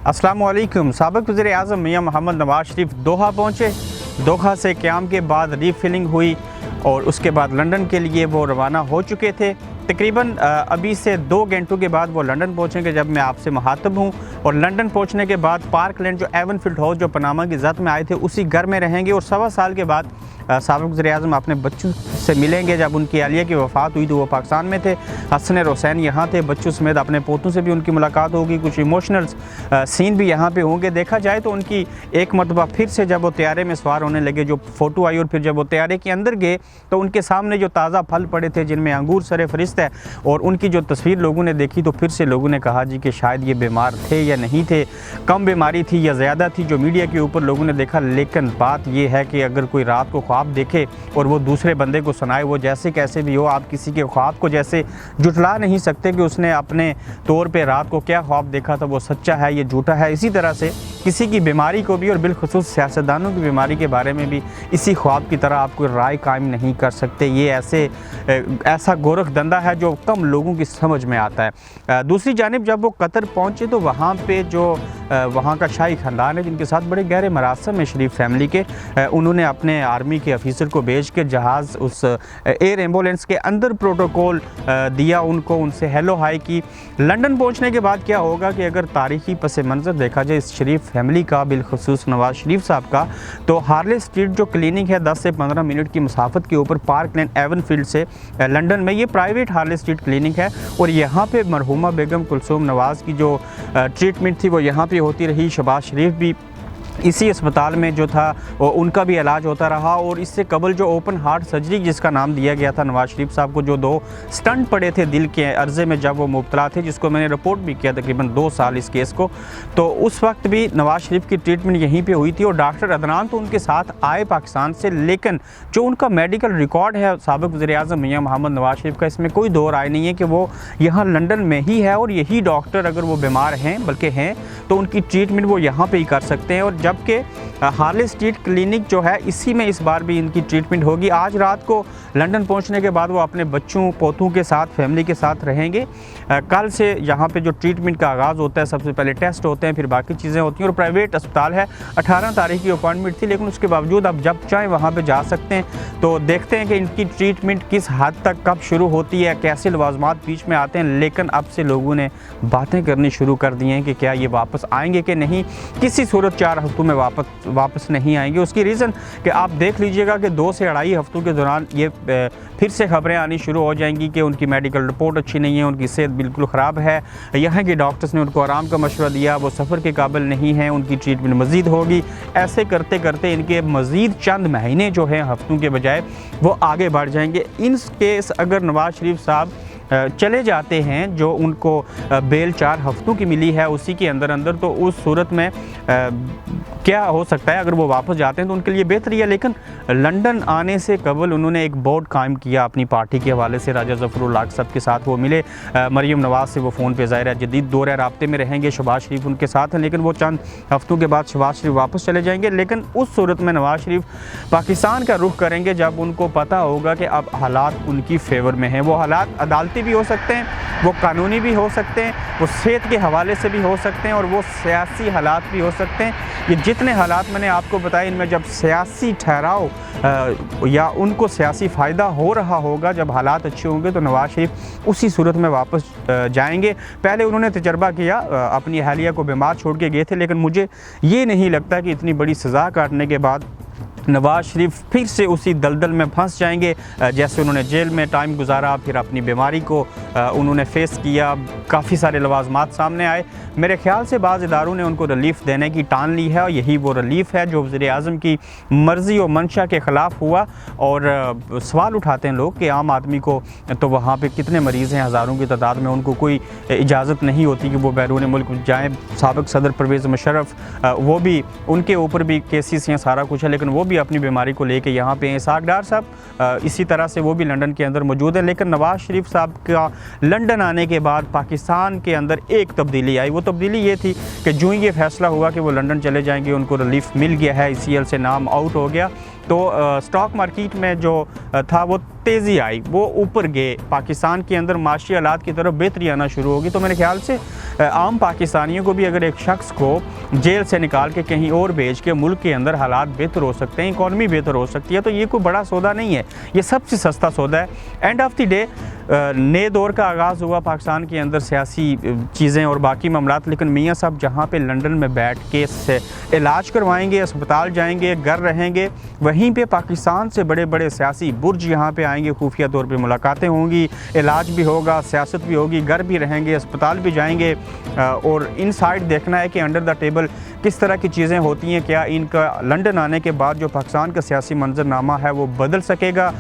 अस्सलामुअलैकुम। साबिक़ वज़ीर-ए-आज़म मियां मोहम्मद नवाज शरीफ दोहा पहुँचे। दोहा से क़याम के बाद रीफिलिंग हुई और उसके बाद लंदन के लिए वो रवाना हो चुके थे। तकरीबन अभी से 2 घंटों के बाद वो लंदन पहुँचेंगे जब मैं आपसे मुखातब हूँ। और लंदन पहुँचने के बाद पार्क लेन जो एवनफील्ड हाउस जो पनामा की ज़द में आए थे उसी घर में रहेंगे। और 1.25 साल के बाद साबिक़ वज़ीर-ए-आज़म अपने बच्चों से मिलेंगे। जब उनकी आलिया की वफ़ात हुई तो वो पाकिस्तान में थे, हसन और हुसैन यहाँ थे, बच्चों समेत अपने पोतों से भी उनकी मुलाकात होगी। कुछ इमोशनल सीन भी यहाँ पे होंगे। देखा जाए तो उनकी एक मरतबा फिर से जब वो तैयारे में सवार होने लगे जो फ़ोटो आई और फिर जब वो तैयारे के अंदर गए तो उनके सामने जो ताज़ा फल पड़े थे जिनमें अंगूर सरे फरिश्त है और उनकी जो तस्वीर लोगों ने देखी तो फिर से लोगों ने कहा जी कि शायद ये बीमार थे या नहीं थे, कम बीमारी थी या ज़्यादा थी जो मीडिया के ऊपर लोगों ने देखा। लेकिन बात ये है कि अगर कोई रात को ख्वाब देखे और वो दूसरे बंदे को सुनाए, वो जैसे कैसे भी हो, आप किसी के ख्वाब को जैसे जुटला नहीं सकते कि उसने अपने तौर पे रात को क्या ख्वाब देखा था वो सच्चा है ये झूठा है। इसी तरह से किसी की बीमारी को भी और बिलखुसूस सियासतदानों की बीमारी के बारे में भी इसी ख्वाब की तरह आप कोई राय कायम नहीं कर सकते। ये ऐसा गोरख धंधा है जो कम लोगों की समझ में आता है। दूसरी जानिब जब वो कतर पहुँचे तो वहाँ पे जो वहाँ का शाही ख़ानदान है जिनके साथ बड़े गहरे मरासम है शरीफ फैमिली के, उन्होंने अपने आर्मी के अफीसर को भेज के जहाज़ उस एयर एम्बुलेंस के अंदर प्रोटोकॉल दिया उनको, उनसे हेलो हाई की। लंदन पहुँचने के बाद क्या होगा कि अगर तारीख़ी पस मंज़र देखा जाए इस शरीफ फैमिली का, बिलखुसूस नवाज शरीफ साहब का, तो हार्ले स्ट्रीट जो क्लिनिक है 10 से 15 मिनट की मुसाफत के ऊपर पार्क लेन एवनफील्ड से लंदन में, ये प्राइवेट हार्ले स्ट्रीट क्लिनिक है। और यहाँ पे मरहुमा बेगम कुलसूम नवाज़ की जो ट्रीटमेंट थी वो यहाँ पे होती रही। शहबाज शरीफ भी इसी अस्पताल में जो था उनका भी इलाज होता रहा। और इससे कबल जो ओपन हार्ट सर्जरी जिसका नाम दिया गया था नवाज शरीफ साहब को, जो 2 स्टंट पड़े थे दिल के अर्ज़े में जब वो मुब्तला थे, जिसको मैंने रिपोर्ट भी किया तकरीबन 2 साल इस केस को, तो उस वक्त भी नवाज शरीफ की ट्रीटमेंट यहीं पे हुई थी। और डॉक्टर अदनान तो उनके साथ आए पाकिस्तान से, लेकिन जो उनका मेडिकल रिकॉर्ड है साबिक़ वज़ीर-ए-आज़म मियां मोहम्मद नवाज शरीफ का, इसमें कोई दो राय नहीं है कि वो यहाँ लंदन में ही है। और यही डॉक्टर अगर वो बीमार हैं बल्कि हैं तो उनकी ट्रीटमेंट वो यहाँ पर ही कर सकते हैं। और जबकि हार्ले स्ट्रीट क्लिनिक जो है इसी में इस बार भी इनकी ट्रीटमेंट होगी। आज रात को लंदन पहुंचने के बाद वो अपने बच्चों पोतों के साथ फैमिली के साथ रहेंगे। कल से यहाँ पे जो ट्रीटमेंट का आगाज़ होता है, सबसे पहले टेस्ट होते हैं, फिर बाकी चीज़ें होती हैं। और प्राइवेट अस्पताल है, 18 तारीख की अपॉइंटमेंट थी, लेकिन उसके बावजूद आप जब चाहें वहाँ पे जा सकते हैं। तो देखते हैं कि इनकी ट्रीटमेंट किस हद तक कब शुरू होती है, कैसे लवाजमात बीच में आते हैं। लेकिन अब से लोगों ने बातें करनी शुरू कर दी हैं कि क्या ये वापस आएँगे कि नहीं, किसी सूरत 4 हफ्तों में वापस नहीं आएंगे। उसकी रीज़न कि आप देख लीजिएगा कि 2 से 2.5 हफ्तों के दौरान ये फिर से खबरें आनी शुरू हो जाएंगी कि उनकी मेडिकल रिपोर्ट अच्छी नहीं है, उनकी सेहत बिल्कुल ख़राब है, यहाँ के डॉक्टर्स ने उनको आराम का मशवरा दिया, वो सफ़र के काबिल नहीं है, उनकी ट्रीटमेंट मज़ीद होगी। ऐसे करते करते इनके मज़ीद चंद महीने जो हैं हफ्तों के बजाय वो आगे बढ़ जाएंगे। इन केस अगर नवाज शरीफ साहब चले जाते हैं, जो उनको बेल 4 हफ्तों की मिली है उसी के अंदर, तो उस सूरत में क्या हो सकता है अगर वो वापस जाते हैं तो उनके लिए बेहतरी है। लेकिन लंदन आने से कबल उन्होंने एक बोर्ड कायम किया अपनी पार्टी के हवाले से। राजा ज़फ़रुल हक साहब के साथ वो मिले, मरीम नवाज़ से वो फ़ोन पे ज़ाहिर है जदीद दौरे राब्ते में रहेंगे। शहबाज शरीफ उनके साथ हैं, लेकिन वो चंद हफ्तों के बाद शहबाज शरीफ वापस चले जाएंगे। लेकिन उस सूरत में नवाज शरीफ पाकिस्तान का रुख करेंगे जब उनको पता होगा कि अब हालात उनकी फेवर में हैं। वो हालात अदालती भी हो सकते हैं, वो कानूनी भी हो सकते हैं, वो सेहत के हवाले से भी हो सकते हैं और वो सियासी हालात भी हो सकते हैं। ये जितने हालात मैंने आपको बताए, इनमें जब सियासी ठहराव या उनको सियासी फ़ायदा हो रहा होगा, जब हालात अच्छे होंगे, तो नवाज शरीफ उसी सूरत में वापस जाएंगे। पहले उन्होंने तजर्बा किया, अपनी अहलिया को बीमार छोड़ के गए थे, लेकिन मुझे ये नहीं लगता कि इतनी बड़ी सज़ा काटने के बाद नवाज शरीफ फिर से उसी दलदल में फंस जाएंगे जैसे उन्होंने जेल में टाइम गुजारा, फिर अपनी बीमारी को उन्होंने फेस किया, काफ़ी सारे लवाजमात सामने आए। मेरे ख्याल से बाज़ इदारों ने उनको रिलीफ़ देने की टान ली है और यही वो रिलीफ़ है जो वज़ीर-ए-आज़म की मर्ज़ी और मंशा के ख़िलाफ़ हुआ। और सवाल उठाते हैं लोग कि आम आदमी को तो वहाँ पे कितने मरीज़ हैं, हज़ारों की तादाद में, उनको कोई इजाज़त नहीं होती कि वो बैरून मुल्क जाएँ। साबिक़ सदर परवेज़ मुशर्रफ वो भी, उनके ऊपर भी केसेस हैं, सारा कुछ है, लेकिन वो भी अपनी बीमारी को लेके यहाँ पे हैं। इसाक डार साहब इसी तरह से वो भी लंदन के अंदर मौजूद है। लेकिन नवाज शरीफ साहब का लंदन आने के बाद पाकिस्तान के अंदर एक तब्दीली आई। वो तब्दीली ये थी कि जो ही ये फैसला हुआ कि वो लंदन चले जाएंगे, उनको रिलीफ मिल गया है, ICL से नाम आउट हो गया, तो स्टॉक मार्केट में जो था वो तेज़ी आई, वो ऊपर गए, पाकिस्तान के अंदर माशी हालात की तरफ बेहतरी आना शुरू होगी, तो मेरे ख्याल से आम पाकिस्तानियों को भी अगर एक शख्स को जेल से निकाल के कहीं और भेज के मुल्क के अंदर हालात बेहतर हो सकते हैं, इकॉनमी बेहतर हो सकती है, तो ये कोई बड़ा सौदा नहीं है, ये सबसे सस्ता सौदा है। एंड ऑफ द डे नए दौर का आगाज़ हुआ पाकिस्तान के अंदर, सियासी चीज़ें और बाकी मामलात, लेकिन मियाँ साहब जहाँ पे लंदन में बैठ के से इलाज करवाएंगे, अस्पताल जाएंगे, घर रहेंगे, वहीं पे पाकिस्तान से बड़े बड़े सियासी बुर्ज यहाँ पे आएंगे, खुफिया तौर पे मुलाकातें होंगी, इलाज भी होगा, सियासत भी होगी, घर भी रहेंगे, अस्पताल भी जाएंगे, और इनसाइड देखना है कि अंडर द टेबल किस तरह की चीज़ें होती हैं, क्या इनका लंदन आने के बाद जो पाकिस्तान का सियासी मंजरनामा है वो बदल सकेगा।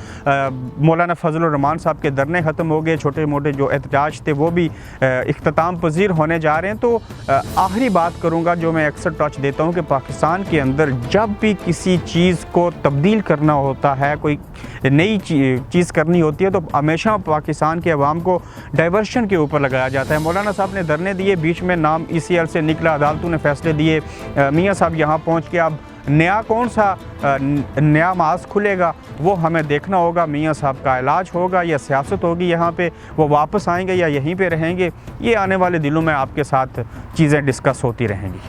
मौलाना फजलुर रहमान साहब के धरने ख़त्म हो गए, छोटे मोटे जो एहतजाज थे वो भी इख्तिताम पजीर होने जा रहे हैं। तो आखिरी बात करूँगा जो मैं अक्सर टच देता हूँ कि पाकिस्तान के अंदर जब भी किसी चीज़ को तब्दील करना होता है, कोई नई चीज़ करनी होती है, तो हमेशा पाकिस्तान के अवाम को डाइवर्शन के ऊपर लगाया जाता है। मौलाना साहब ने धरने दिए, बीच में नाम ECL से निकला, अदालतों ने फैसले दिए, मियाँ साहब यहाँ पहुँच के अब नया कौन सा नया मास खुलेगा वो हमें देखना होगा। मियाँ साहब का इलाज होगा या सियासत होगी यहाँ पे, वो वापस आएंगे या यहीं पे रहेंगे, ये आने वाले दिनों में आपके साथ चीज़ें डिस्कस होती रहेंगी।